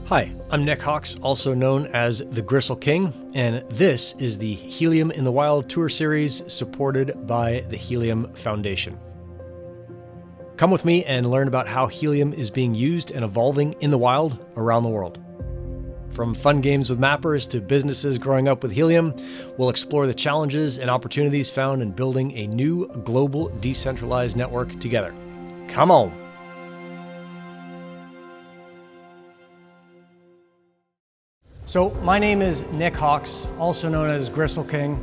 Hi, I'm 𝐄𝐏𝐈𝐒𝐿𝐿, also known as the 𝐓𝐷𝐿, and this is the Helium in the Wild tour series supported by the Helium Foundation. Come with me and learn about how helium is being used and evolving in the wild around the world. From fun games with mappers to businesses growing up with helium, we'll explore the challenges and opportunities found in building a new global decentralized network together. Come on! So my name is 𝐄𝐏𝐈𝐒𝐿𝐿, also known as 𝐅𝐸𝐿.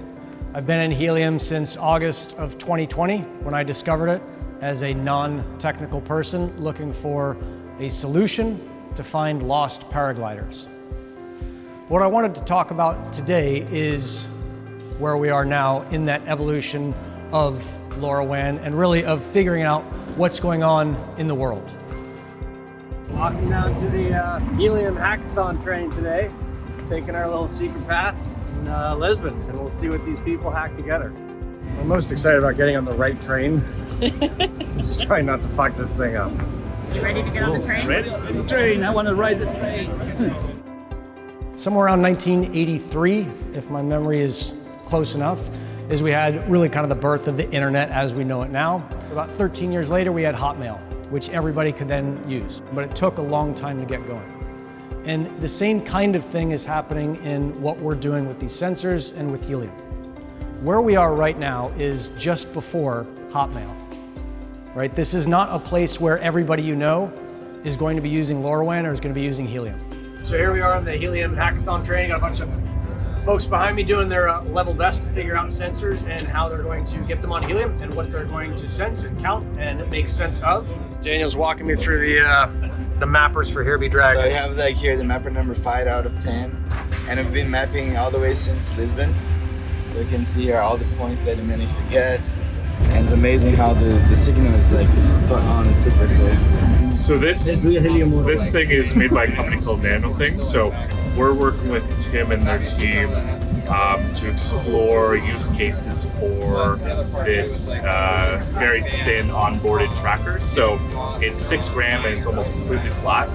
I've been in helium since August of 2020 when I discovered it as a non-technical person looking for a solution to find lost paragliders. What I wanted to talk about today is where we are now in that evolution of LoRaWAN and really of figuring out what's going on in the world. Walking down to the Helium Hackathon train today, taking our little secret path in Lisbon, and we'll see what these people hack together. I'm most excited about getting on the right train. Just trying not to fuck this thing up. You ready to get on the train? Ready on the train, I want to ride the train. Somewhere around 1983, if my memory is close enough, is we had really kind of the birth of the internet as we know it now. About 13 years later, we had Hotmail, which everybody could then use, but it took a long time to get going. And the same kind of thing is happening in what we're doing with these sensors and with helium. Where we are right now is just before Hotmail, right? This is not a place where everybody you know is going to be using LoRaWAN or is going to be using helium. So here we are on the Helium Hackathon train. Got a bunch of folks behind me doing their level best to figure out sensors and how they're going to get them on helium and what they're going to sense and count and make sense of. Daniel's walking me through the mappers for Here Be Dragons. So I have like here the mapper number 5 out of 10, and I've been mapping all the way since Lisbon. So you can see here all the points that I managed to get, and it's amazing how the signal is like spot on. It's super cool. So this thing is made by a company called NanoThings. So we're working with Tim and their team to explore use cases for this very thin onboarded tracker. So it's 6 gram and it's almost completely flat.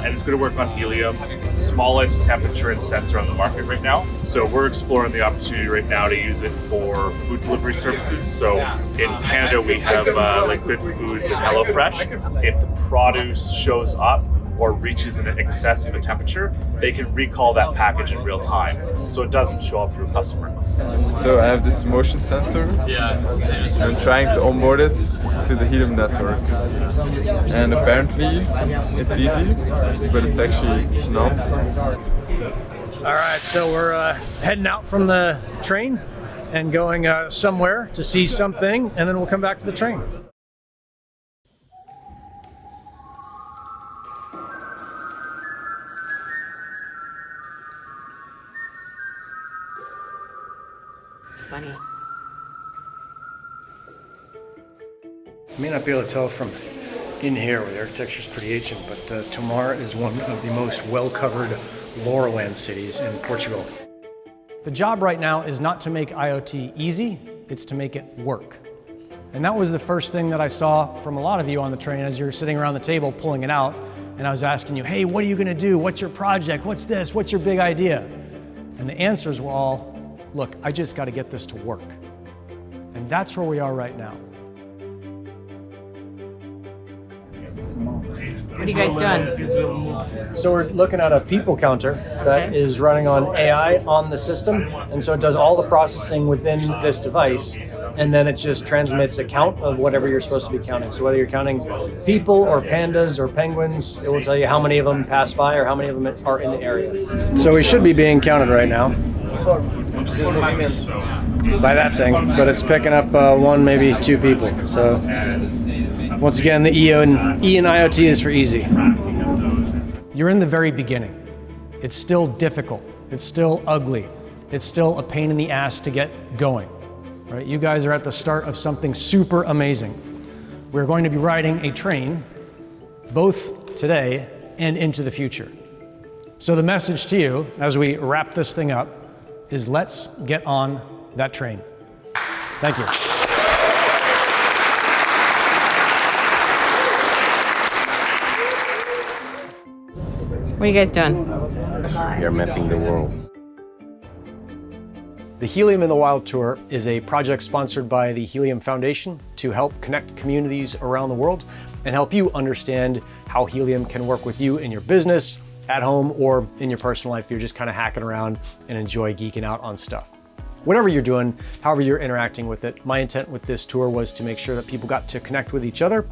And it's going to work on helium. It's the smallest temperature and sensor on the market right now. So we're exploring the opportunity right now to use it for food delivery services. So in Canada, we have like Good Foods and HelloFresh. If the produce shows up or reaches an excessive a temperature, they can recall that package in real time, so it doesn't show up to a customer. So I have this motion sensor. I'm trying to onboard it to the Helium network. And apparently it's easy, but it's actually not. All right, so we're heading out from the train and going somewhere to see something, and then we'll come back to the train. Funny. You may not be able to tell from in here where the architecture is pretty ancient, but Tomar is one of the most well-covered LoRaWAN cities in Portugal. The job right now is not to make IoT easy, it's to make it work. And that was the first thing that I saw from a lot of you on the train as you were sitting around the table pulling it out, and I was asking you, hey, what are you gonna do? What's your project? What's this? What's your big idea? And the answers were all, look, I just got to get this to work. And that's where we are right now. What are you guys doing? So we're looking at a people counter that is running on AI on the system. And so it does all the processing within this device. And then it just transmits a count of whatever you're supposed to be counting. So whether you're counting people or pandas or penguins, it will tell you how many of them pass by or how many of them are in the area. So we should be being counted right now by that thing, but it's picking up 1, maybe 2 people. So once again, the E in IoT is for easy. You're in the very beginning. It's still difficult. It's still ugly. It's still a pain in the ass to get going. Right? You guys are at the start of something super amazing. We're going to be riding a train both today and into the future. So the message to you as we wrap this thing up is let's get on that train. Thank you. What are you guys doing? We are mapping the world. The Helium in the Wild Tour is a project sponsored by the Helium Foundation to help connect communities around the world and help you understand how helium can work with you in your business, at home, or in your personal life. You're just kind of hacking around and enjoy geeking out on stuff. Whatever you're doing, however you're interacting with it, my intent with this tour was to make sure that people got to connect with each other,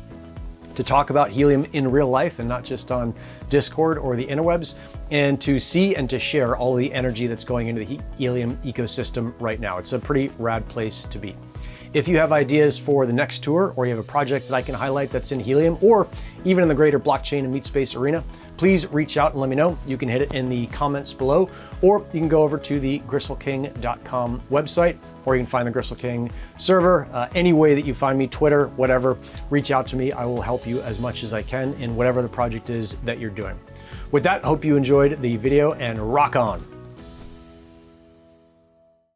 to talk about helium in real life and not just on Discord or the interwebs, and to see and to share all the energy that's going into the helium ecosystem right now. It's a pretty rad place to be. If you have ideas for the next tour, or you have a project that I can highlight that's in helium, or even in the greater blockchain and meat space arena, please reach out and let me know. You can hit it in the comments below, or you can go over to the �ґ𝑒𝐿King.com website, or you can find the �ґ𝑒𝐿King server. Any way that you find me, Twitter, whatever, reach out to me. I will help you as much as I can in whatever the project is that you're doing. With that, hope you enjoyed the video, and rock on.